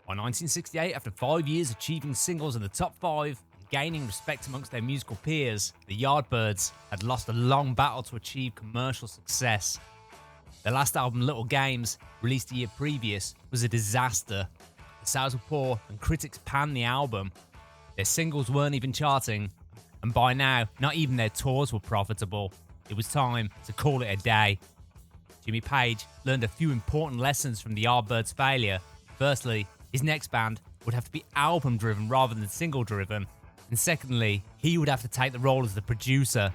By 1968, after 5 years achieving singles in the top 5 and gaining respect amongst their musical peers, the Yardbirds had lost a long battle to achieve commercial success. Their last album, Little Games, released a year previous, was a disaster. The sales were poor and critics panned the album. Their singles weren't even charting, and by now, not even their tours were profitable. It was time to call it a day. Jimmy Page learned a few important lessons from the Yardbirds' failure. Firstly, his next band would have to be album-driven rather than single-driven. And secondly, he would have to take the role as the producer.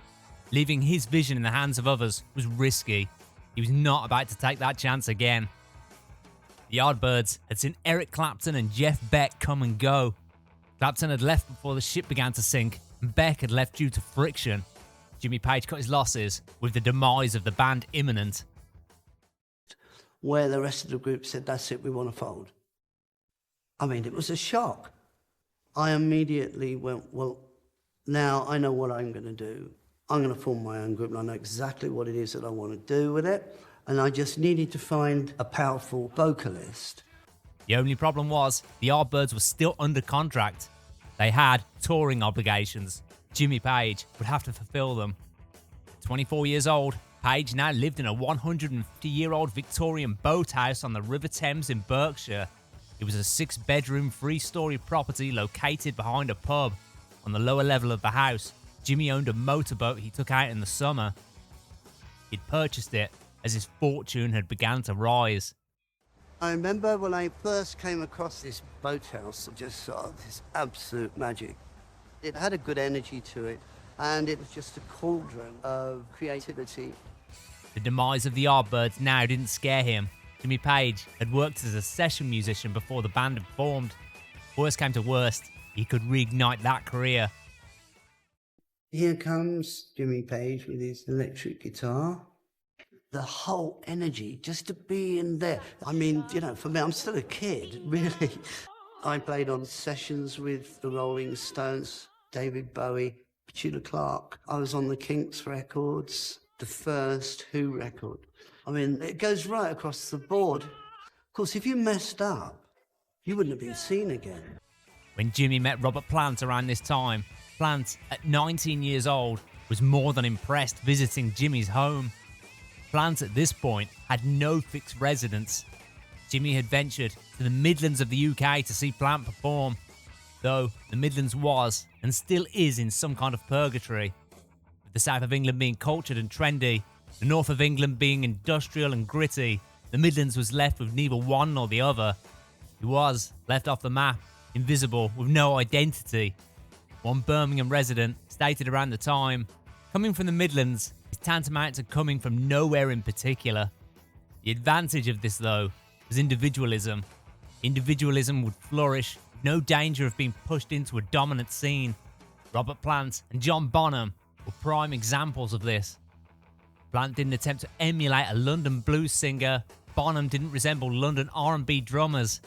Leaving his vision in the hands of others was risky. He was not about to take that chance again. The Yardbirds had seen Eric Clapton and Jeff Beck come and go. Clapton had left before the ship began to sink, and Beck had left due to friction. Jimmy Page cut his losses, with the demise of the band imminent. Where the rest of the group said, that's it, we want to fold. I mean, it was a shock. I immediately went, well, now I know what I'm going to do. I'm going to form my own group, and I know exactly what it is that I want to do with it. And I just needed to find a powerful vocalist. The only problem was, the Yardbirds were still under contract. They had touring obligations. Jimmy Page would have to fulfill them. 24 years old, Page now lived in a 150-year-old Victorian boathouse on the River Thames in Berkshire. It was a 6-bedroom, 3-story property located behind a pub. On the lower level of the house, Jimmy owned a motorboat he took out in the summer. He'd purchased it as his fortune had begun to rise. I remember when I first came across this boathouse, I just saw this absolute magic. It had a good energy to it, and it was just a cauldron of creativity. The demise of the Yardbirds now didn't scare him. Jimmy Page had worked as a session musician before the band had formed. Worst came to worst, he could reignite that career. Here comes Jimmy Page with his electric guitar. The whole energy, just to be in there. I mean, you know, for me, I'm still a kid, really. I played on sessions with the Rolling Stones, David Bowie, Petula Clark. I was on the Kinks records, the first Who record. I mean, it goes right across the board. Of course, if you messed up, you wouldn't have been seen again. When Jimmy met Robert Plant around this time, Plant, at 19 years old, was more than impressed visiting Jimmy's home. Plant at this point had no fixed residence. Jimmy had ventured to the Midlands of the UK to see Plant perform, though the Midlands was and still is in some kind of purgatory. With the south of England being cultured and trendy, the north of England being industrial and gritty, the Midlands was left with neither one nor the other. He was left off the map, invisible, with no identity. One Birmingham resident stated around the time, "Coming from the Midlands is tantamount to coming from nowhere in particular." The advantage of this, though, was individualism. Individualism would flourish with no danger of being pushed into a dominant scene. Robert Plant and John Bonham were prime examples of this. Plant didn't attempt to emulate a London blues singer. Bonham didn't resemble London R&B drummers.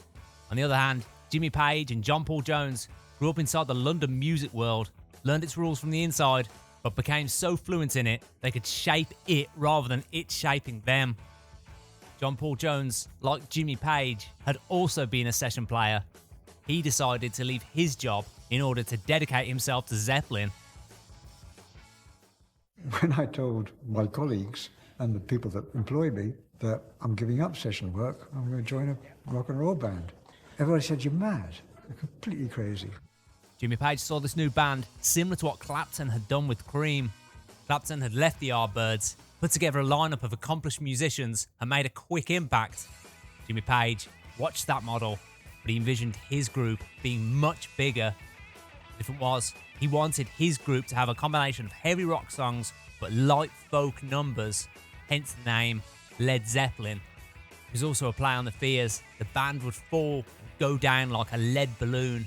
On the other hand, Jimmy Page and John Paul Jones grew up inside the London music world, learned its rules from the inside, but became so fluent in it they could shape it rather than it shaping them. John Paul Jones, like Jimmy Page, had also been a session player. He decided to leave his job in order to dedicate himself to Zeppelin. When I told my colleagues and the people that employ me that I'm giving up session work, I'm going to join a rock and roll band, everybody said, "You're mad. You're completely crazy." Jimmy Page saw this new band similar to what Clapton had done with Cream. Clapton had left the Yardbirds, put together a lineup of accomplished musicians, and made a quick impact. Jimmy Page watched that model, but he envisioned his group being much bigger. The difference was, he wanted his group to have a combination of heavy rock songs but light folk numbers, hence the name Led Zeppelin. It was also a play on the fears the band would fall and go down like a lead balloon.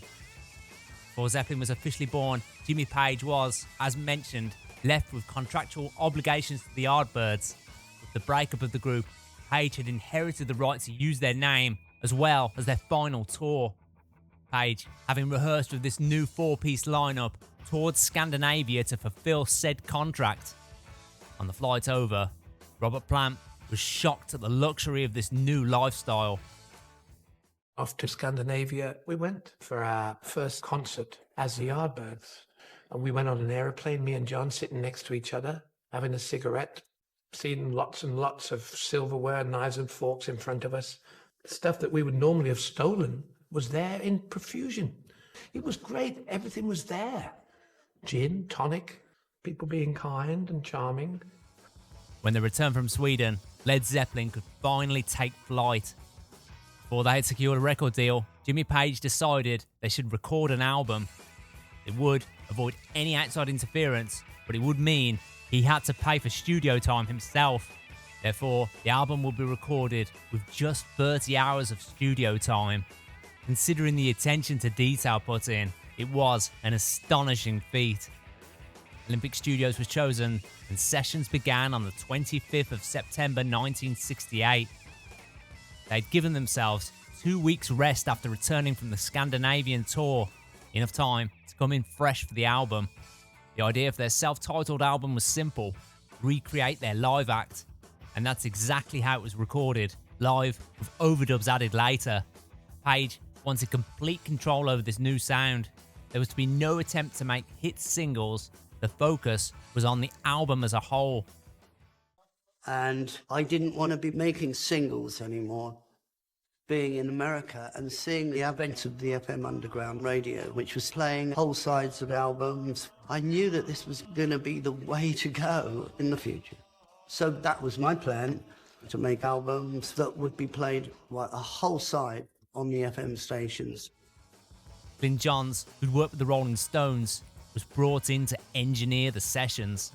Before Zeppelin was officially born, Jimmy Page was, as mentioned, left with contractual obligations to the Yardbirds. With the breakup of the group, Page had inherited the right to use their name as well as their final tour. Page, having rehearsed with this new 4-piece lineup, toured Scandinavia to fulfill said contract. On the flight over, Robert Plant was shocked at the luxury of this new lifestyle. Off to Scandinavia, we went for our first concert as the Yardbirds. And we went on an aeroplane, me and John sitting next to each other, having a cigarette, seeing lots and lots of silverware, knives and forks in front of us. Stuff that we would normally have stolen was there in profusion. It was great. Everything was there. Gin, tonic, people being kind and charming. When they returned from Sweden, Led Zeppelin could finally take flight. Before they had secured a record deal, Jimmy Page decided they should record an album. It would avoid any outside interference, but it would mean he had to pay for studio time himself. Therefore, the album would be recorded with just 30 hours of studio time. Considering the attention to detail put in, it was an astonishing feat. Olympic Studios was chosen and sessions began on the 25th of September 1968. They'd given themselves 2 weeks rest after returning from the Scandinavian tour, enough time to come in fresh for the album. The idea of their self-titled album was simple: recreate their live act, and that's exactly how it was recorded, live with overdubs added later. Page wanted complete control over this new sound. There was to be no attempt to make hit singles. The focus was on the album as a whole. And I didn't want to be making singles anymore. Being in America and seeing the advent of the FM underground radio, which was playing whole sides of albums, I knew that this was going to be the way to go in the future. So that was my plan, to make albums that would be played a whole side on the FM stations. Glyn Johns, who'd worked with the Rolling Stones, was brought in to engineer the sessions.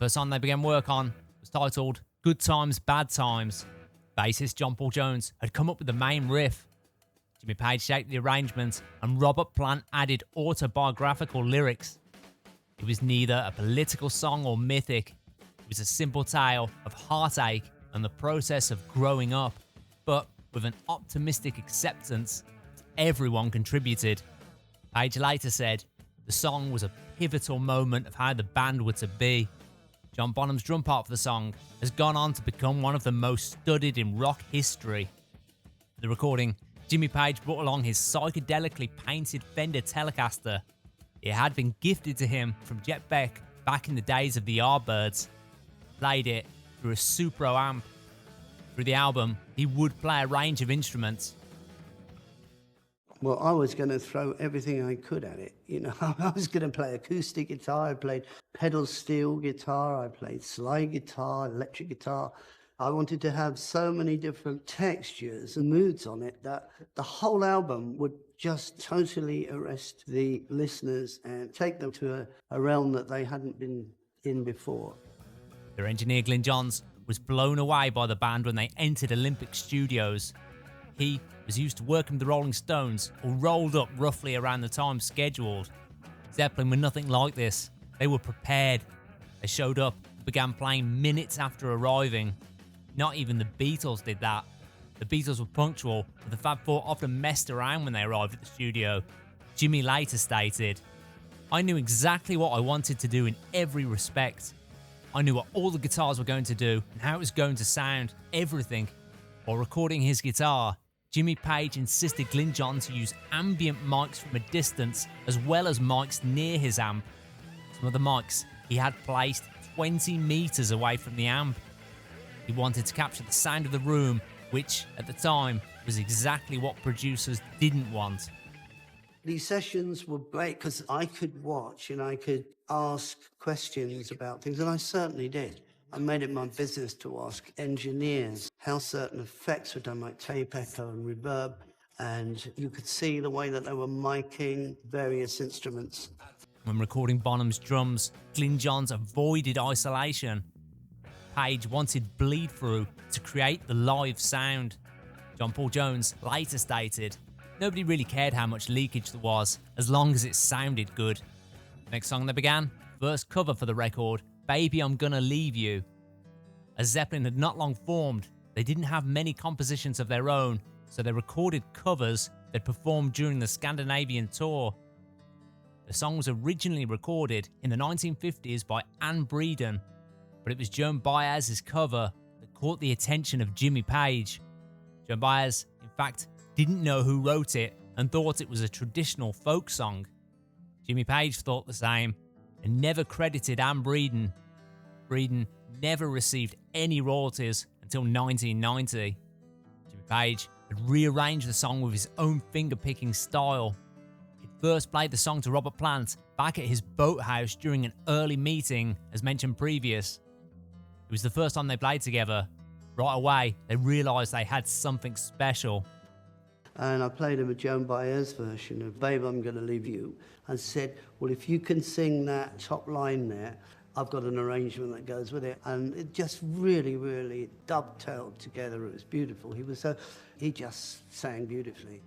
First song they began work on was titled Good Times, Bad Times. Bassist John Paul Jones had come up with the main riff. Jimmy Page shaped the arrangement, and Robert Plant added autobiographical lyrics. It was neither a political song or mythic. It was a simple tale of heartache and the process of growing up, but with an optimistic acceptance that everyone contributed. Page later said the song was a pivotal moment of how the band were to be. John Bonham's drum part for the song has gone on to become one of the most studied in rock history. For the recording, Jimmy Page brought along his psychedelically painted Fender Telecaster. It had been gifted to him from Jet Beck back in the days of the Yardbirds. Played it through a Supro amp. Through the album, he would play a range of instruments. Well, I was going to throw everything I could at it. You know, I was going to play acoustic guitar, I played pedal steel guitar, I played slide guitar, electric guitar. I wanted to have so many different textures and moods on it that the whole album would just totally arrest the listeners and take them to a realm that they hadn't been in before. Their engineer Glyn Johns was blown away by the band when they entered Olympic Studios. He was used to working with the Rolling Stones, or rolled up roughly around the time scheduled. Zeppelin were nothing like this. They were prepared. They showed up and began playing minutes after arriving. Not even the Beatles did that. The Beatles were punctual, but the Fab Four often messed around when they arrived at the studio. Jimmy later stated, "I knew exactly what I wanted to do in every respect. I knew what all the guitars were going to do and how it was going to sound, everything." While recording his guitar, Jimmy Page insisted Glyn Johns use ambient mics from a distance as well as mics near his amp. Some of the mics he had placed 20 meters away from the amp. He wanted to capture the sound of the room, which at the time was exactly what producers didn't want. These sessions were great because I could watch and I could ask questions about things, and I certainly did. I made it my business to ask engineers how certain effects were done, like tape echo and reverb, and you could see the way that they were miking various instruments. When recording Bonham's drums, Glyn Johns avoided isolation. Page wanted bleed through to create the live sound. John Paul Jones later stated, "Nobody really cared how much leakage there was, as long as it sounded good." Next song they began, first cover for the record, Baby I'm Gonna Leave You. As Zeppelin had not long formed, they didn't have many compositions of their own, so they recorded covers they'd performed during the Scandinavian tour. The song was originally recorded in the 1950s by Anne Breeden, but it was Joan Baez's cover that caught the attention of Jimmy Page. Joan Baez, in fact, didn't know who wrote it and thought it was a traditional folk song. Jimmy Page thought the same and never credited Anne Breeden. Breeden never received any royalties until 1990. Jimmy Page had rearranged the song with his own finger-picking style. He'd first played the song to Robert Plant back at his boathouse during an early meeting, as mentioned previous. It was the first time they played together. Right away, they realised they had something special. And I played him a Joan Baez version of Babe, I'm Gonna Leave You, and said, well, if you can sing that top line there, I've got an arrangement that goes with it. And it just really, really dovetailed together. It was beautiful. He just sang beautifully.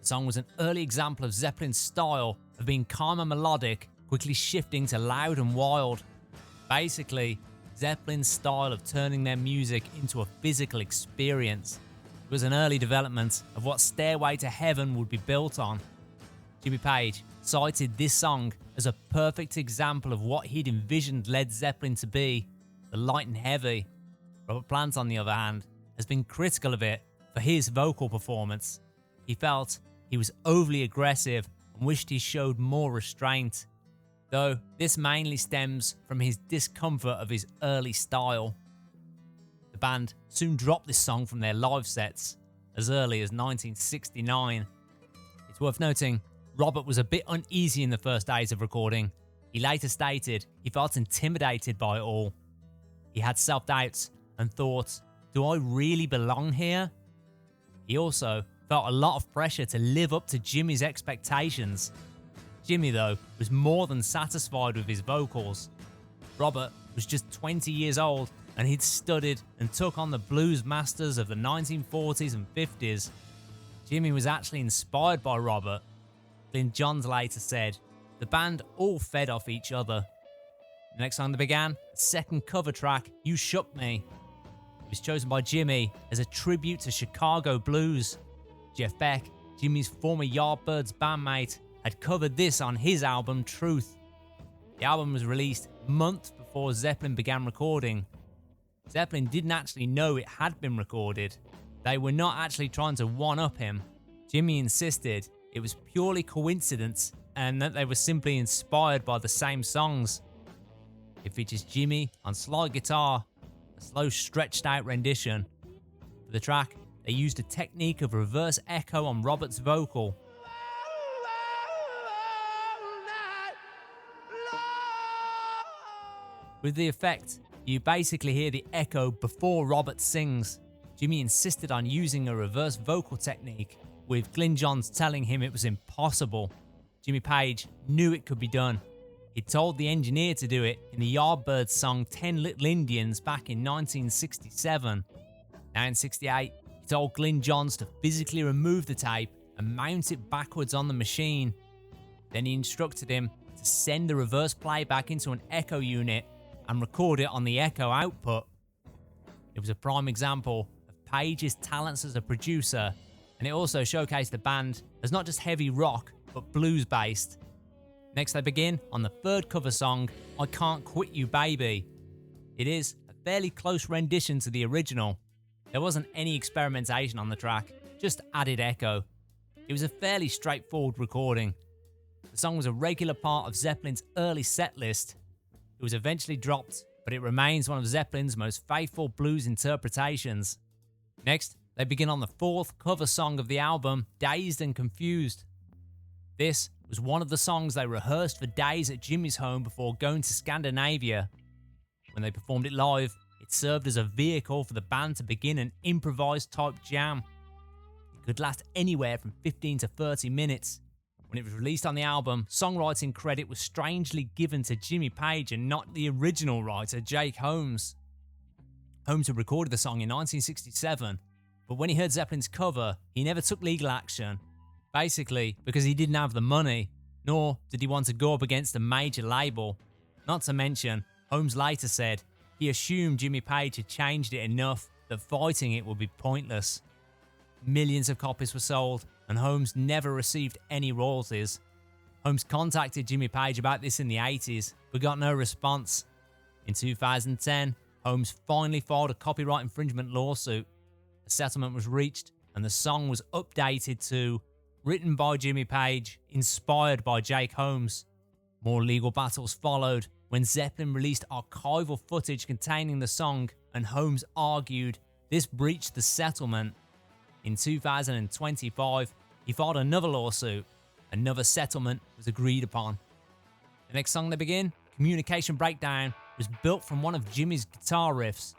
The song was an early example of Zeppelin's style of being calm and melodic, quickly shifting to loud and wild. Basically, Zeppelin's style of turning their music into a physical experience. It was an early development of what Stairway to Heaven would be built on. Jimmy Page cited this song as a perfect example of what he'd envisioned Led Zeppelin to be, the light and heavy. Robert Plant, on the other hand, has been critical of it for his vocal performance. He felt he was overly aggressive and wished he showed more restraint, though this mainly stems from his discomfort of his early style. The band soon dropped this song from their live sets as early as 1969. It's worth noting, Robert was a bit uneasy in the first days of recording. He later stated he felt intimidated by it all. He had self-doubts and thought, do I really belong here? He also felt a lot of pressure to live up to Jimmy's expectations. Jimmy, though, was more than satisfied with his vocals. Robert was just 20 years old and he'd studied and took on the blues masters of the 1940s and 50s. Jimmy was actually inspired by Robert. Glyn Johns later said, the band all fed off each other. The next song that began, the second cover track, You Shook Me. It was chosen by Jimmy as a tribute to Chicago blues. Jeff Beck, Jimmy's former Yardbirds bandmate, had covered this on his album Truth. The album was released months before Zeppelin began recording. Zeppelin didn't actually know it had been recorded. They were not actually trying to one-up him. Jimmy insisted it was purely coincidence and that they were simply inspired by the same songs. It features Jimmy on slide guitar, a slow stretched out rendition. For the track, they used a technique of reverse echo on Robert's vocal. With the effect, you basically hear the echo before Robert sings. Jimmy insisted on using a reverse vocal technique, with Glyn Johns telling him it was impossible. Jimmy Page knew it could be done. He told the engineer to do it in the Yardbirds song 10 Little Indians back in 1967. Now in 68, he told Glyn Johns to physically remove the tape and mount it backwards on the machine. Then he instructed him to send the reverse playback into an echo unit and record it on the echo output. It was a prime example of Page's talents as a producer, and it also showcased the band as not just heavy rock, but blues based. Next they begin on the third cover song, I Can't Quit You Baby. It is a fairly close rendition to the original. There wasn't any experimentation on the track, just added echo. It was a fairly straightforward recording. The song was a regular part of Zeppelin's early set list. It was eventually dropped, but it remains one of Zeppelin's most faithful blues interpretations. Next, they begin on the fourth cover song of the album, Dazed and Confused. This was one of the songs they rehearsed for days at Jimmy's home before going to Scandinavia. When they performed it live, it served as a vehicle for the band to begin an improvised type jam. It could last anywhere from 15 to 30 minutes. When it was released on the album, songwriting credit was strangely given to Jimmy Page and not the original writer, Jake Holmes. Holmes had recorded the song in 1967, but when he heard Zeppelin's cover, he never took legal action. Basically, because he didn't have the money, nor did he want to go up against a major label. Not to mention, Holmes later said he assumed Jimmy Page had changed it enough that fighting it would be pointless. Millions of copies were sold, and Holmes never received any royalties. Holmes contacted Jimmy Page about this in the 80s, but got no response. In 2010, Holmes finally filed a copyright infringement lawsuit. A settlement was reached, and the song was updated to written by Jimmy Page, inspired by Jake Holmes. More legal battles followed when Zeppelin released archival footage containing the song, and Holmes argued this breached the settlement. In 2025, he filed another lawsuit. Another settlement was agreed upon. The next song they begin, Communication Breakdown, was built from one of Jimmy's guitar riffs.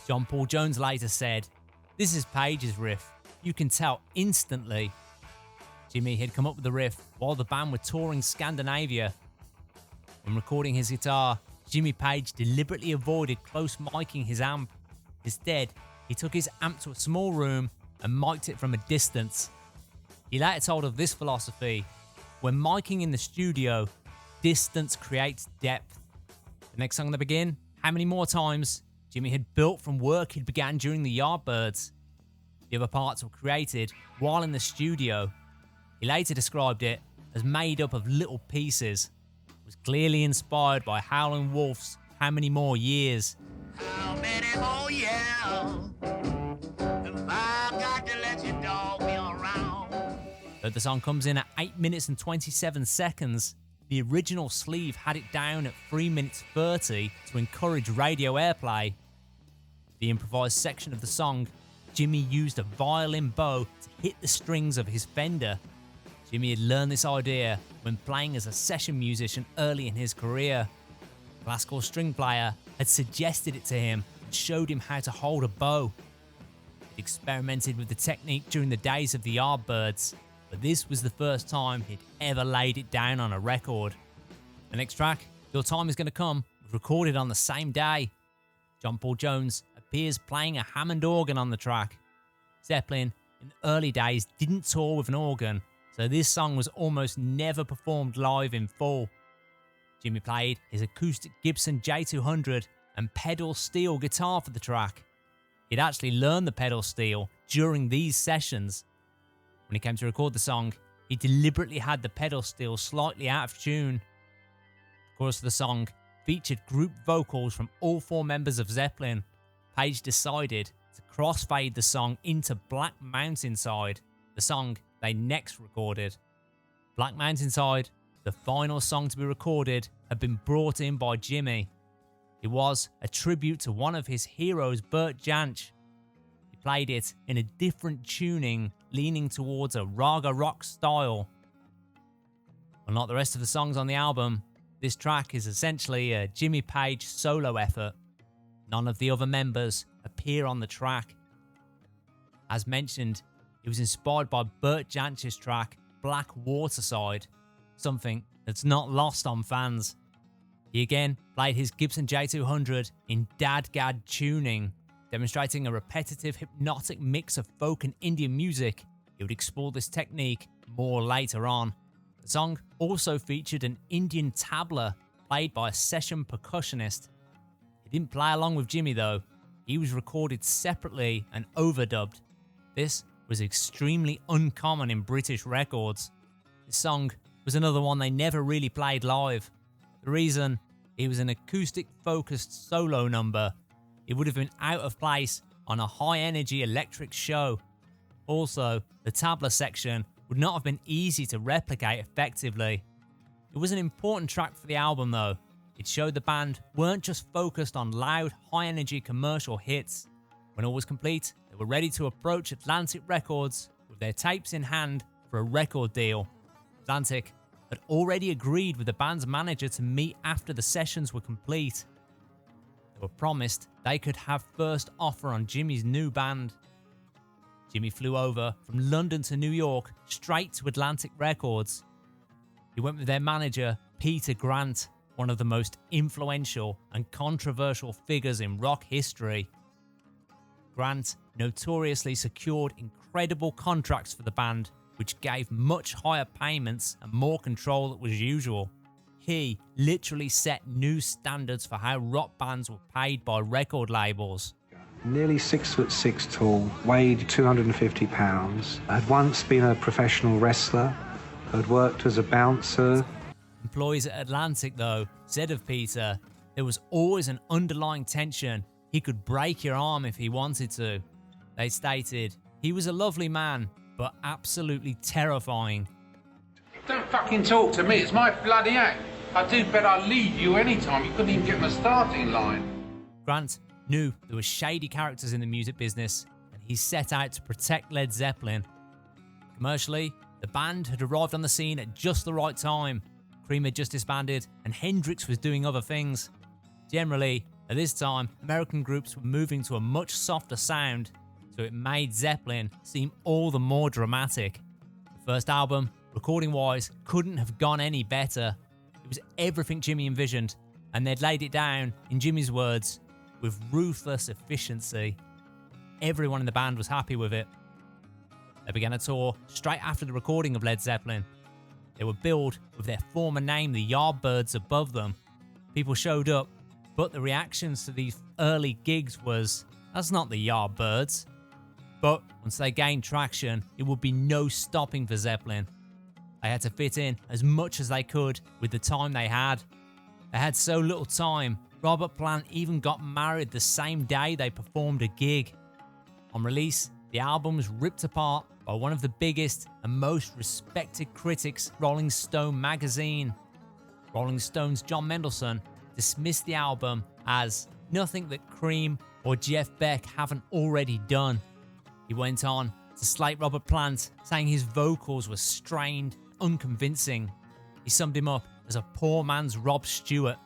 John Paul Jones later said, "This is Page's riff. You can tell instantly." Jimmy had come up with the riff while the band were touring Scandinavia. When recording his guitar, Jimmy Page deliberately avoided close miking his amp. Instead, he took his amp to a small room and mic'd it from a distance. He later told of this philosophy: when miking in the studio, distance creates depth. The next song they begin, How Many More Times, Jimmy had built from work he'd began during the Yardbirds. The other parts were created while in the studio. He later described it as made up of little pieces. It was clearly inspired by Howlin' Wolf's How Many More Years. How many more years have I got to let you dog me around? Though the song comes in at 8 minutes and 27 seconds, the original sleeve had it down at 3 minutes 30 to encourage radio airplay. The improvised section of the song, Jimmy used a violin bow to hit the strings of his Fender. Jimmy had learned this idea when playing as a session musician early in his career. A classical string player had suggested it to him and showed him how to hold a bow. He experimented with the technique during the days of the Yardbirds, but this was the first time he'd ever laid it down on a record. The next track, Your Time Is Gonna Come, was recorded on the same day. John Paul Jones appears playing a Hammond organ on the track. Zeppelin, in the early days, didn't tour with an organ, so this song was almost never performed live in full. Jimmy played his acoustic Gibson J200 and pedal steel guitar for the track. He'd actually learned the pedal steel during these sessions. When he came to record the song, he deliberately had the pedal steel slightly out of tune. The chorus of the song featured group vocals from all four members of Zeppelin. Page decided to crossfade the song into Black Mountainside, the song they next recorded. Black Mountainside, the final song to be recorded, had been brought in by Jimmy. It was a tribute to one of his heroes, Burt Jansch. He played it in a different tuning, leaning towards a raga rock style. Unlike the rest of the songs on the album, this track is essentially a Jimmy Page solo effort. None of the other members appear on the track. As mentioned, it was inspired by Burt Jansch's track Black Waterside, something that's not lost on fans. He again played his Gibson J200 in dad-gad tuning, demonstrating a repetitive hypnotic mix of folk and Indian music. He would explore this technique more later on. The song also featured an Indian tabla played by a session percussionist. He didn't play along with Jimmy though. He was recorded separately and overdubbed. This was extremely uncommon in British records. This song was another one they never really played live. The reason? It was an acoustic-focused solo number. It would have been out of place on a high-energy electric show. Also, the tabla section would not have been easy to replicate effectively. It was an important track for the album though. It showed the band weren't just focused on loud, high-energy commercial hits. When all was complete, they were ready to approach Atlantic Records with their tapes in hand for a record deal. Atlantic had already agreed with the band's manager to meet after the sessions were complete. They were promised they could have first offer on Jimmy's new band. Jimmy flew over from London to New York straight to Atlantic Records. He went with their manager, Peter Grant, one of the most influential and controversial figures in rock history. Grant notoriously secured incredible contracts for the band, which gave much higher payments and more control than was usual. He literally set new standards for how rock bands were paid by record labels. Nearly 6'6" tall, weighed 250 pounds, had once been a professional wrestler, had worked as a bouncer. Employees at Atlantic, though, said of Peter, there was always an underlying tension. He could break your arm if he wanted to. They stated, He was a lovely man, but absolutely terrifying. Don't fucking talk to me, it's my bloody act. I do bet I'd leave you anytime, you couldn't even get my starting line. Grant knew there were shady characters in the music business, and he set out to protect Led Zeppelin. Commercially, the band had arrived on the scene at just the right time. Cream had just disbanded, and Hendrix was doing other things. Generally, at this time, American groups were moving to a much softer sound, so it made Zeppelin seem all the more dramatic. The first album, recording-wise, couldn't have gone any better. It was everything Jimmy envisioned, and they'd laid it down, in Jimmy's words, with ruthless efficiency. Everyone in the band was happy with it. They began a tour straight after the recording of Led Zeppelin. They were billed with their former name, the Yardbirds, above them. People showed up, but the reactions to these early gigs was, that's not the Yardbirds. But once they gained traction, it would be no stopping for Zeppelin. They had to fit in as much as they could with the time they had. They had so little time, Robert Plant even got married the same day they performed a gig. On release, the album was ripped apart by one of the biggest and most respected critics, Rolling Stone magazine. Rolling Stone's John Mendelsohn dismissed the album as nothing that Cream or Jeff Beck haven't already done. He went on to slate Robert Plant, saying his vocals were strained, unconvincing. He summed him up as a poor man's Rob Stewart.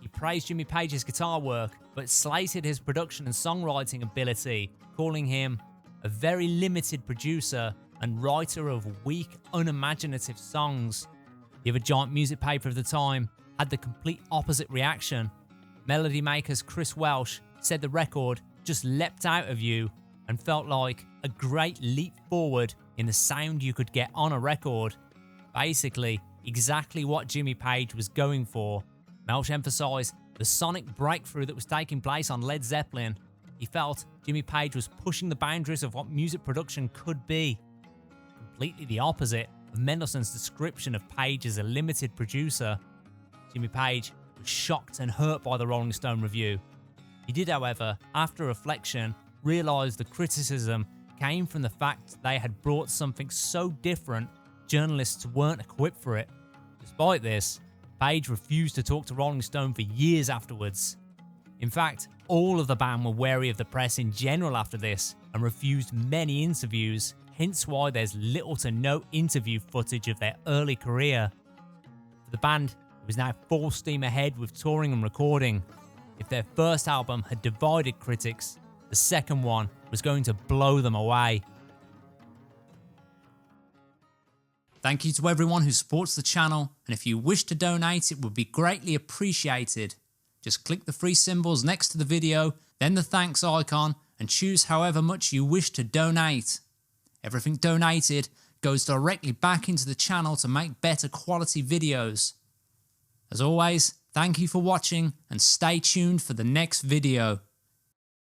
He praised Jimmy Page's guitar work, but slated his production and songwriting ability, calling him a very limited producer and writer of weak, unimaginative songs. The other giant music paper of the time had the complete opposite reaction. Melody makers Chris Welsh said the record just leapt out of you and felt like a great leap forward in the sound you could get on a record. Basically, exactly what Jimmy Page was going for. Welsh emphasised the sonic breakthrough that was taking place on Led Zeppelin. He felt Jimmy Page was pushing the boundaries of what music production could be. Completely the opposite of Mendelssohn's description of Page as a limited producer. Jimmy Page was shocked and hurt by the Rolling Stone review. He did, however, after reflection, realise the criticism came from the fact they had brought something so different, journalists weren't equipped for it. Despite this, Page refused to talk to Rolling Stone for years afterwards. In fact, all of the band were wary of the press in general after this and refused many interviews, hence why there's little to no interview footage of their early career. For the band, it was now full steam ahead with touring and recording. If their first album had divided critics, the second one was going to blow them away. Thank you to everyone who supports the channel, and if you wish to donate, it would be greatly appreciated. Just click the three symbols next to the video, then the thanks icon, and choose however much you wish to donate. Everything donated goes directly back into the channel to make better quality videos. As always, thank you for watching and stay tuned for the next video.